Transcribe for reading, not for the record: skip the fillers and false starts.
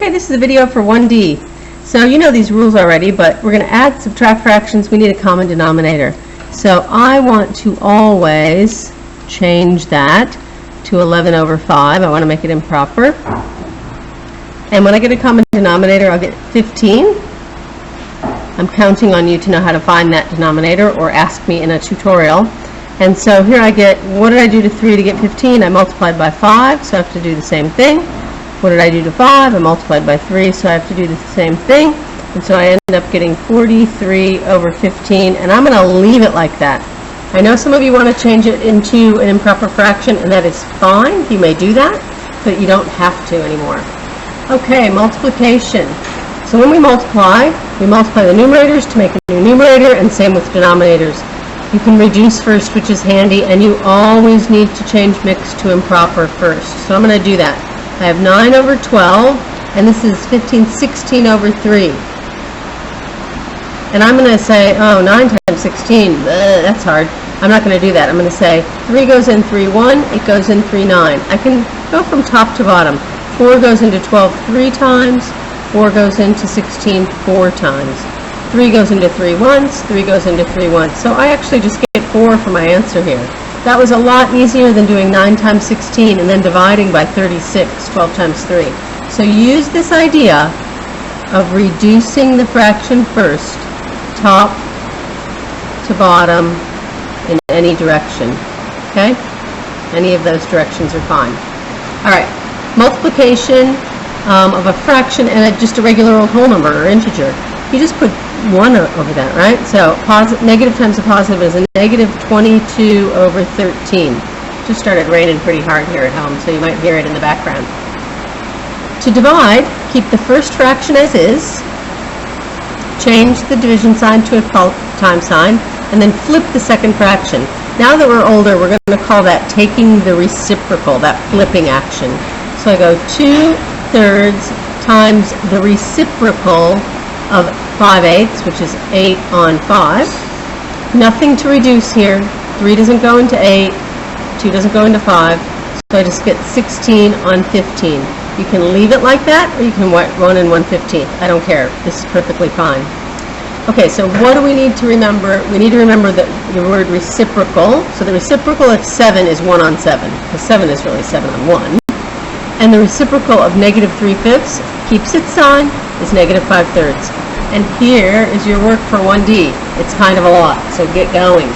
Okay, this is a video for 1D. So you know these rules already, but we're going to add, subtract fractions. We need a common denominator. So I want to always change that to 11 over 5. I want to make it improper. And when I get a common denominator, I'll get 15. I'm counting on you to know how to find that denominator or ask me in a tutorial. And so here I get, what did I do to 3 to get 15? I multiplied by 5, so I have to do the same thing. What did I do to 5? I multiplied by 3, so I have to do the same thing. And so I end up getting 43 over 15, and I'm going to leave it like that. I know some of you want to change it into an improper fraction, and that is fine. You may do that, but you don't have to anymore. Okay, multiplication. So when we multiply the numerators to make a new numerator, and same with denominators. You can reduce first, which is handy, and you always need to change mixed to improper first. So I'm going to do that. I have 9 over 12, and this is 16 over 3. And I'm going to say, oh, 9 times 16, that's hard. I'm not going to do that. I'm going to say 3 goes in 3, 1, it goes in 3, 9. I can go from top to bottom. 4 goes into 12 3 times, 4 goes into 16 4 times. 3 goes into 3 once, 3 goes into 3 once. So I actually just get 4 for my answer here. That was a lot easier than doing 9 times 16 and then dividing by 36, 12 times 3. So use this idea of reducing the fraction first, top to bottom, in any direction. Okay? Any of those directions are fine. All right. Multiplication of a fraction and just a regular old whole number or integer. You just put 1 over that, right? So negative times a positive is a negative 22 over 13. Just started raining pretty hard here at home, so you might hear it in the background. To divide, keep the first fraction as is, change the division sign to a times sign, and then flip the second fraction. Now that we're older, we're going to call that taking the reciprocal, that flipping action. So I go 2/3 times the reciprocal of 5/8, which is 8 on 5. Nothing to reduce here. 3 doesn't go into 8, 2 doesn't go into 5, so I just get 16 on 15. You can leave it like that, or you can run in 1/15. I don't care. This is perfectly fine. Okay, so what do we need to remember? We need to remember the word reciprocal. So the reciprocal of 7 is 1 on 7, because 7 is really 7 on 1. And the reciprocal of negative 3/5 keeps its sign, is negative 5/3. And here is your work for 1D. It's kind of a lot, so get going.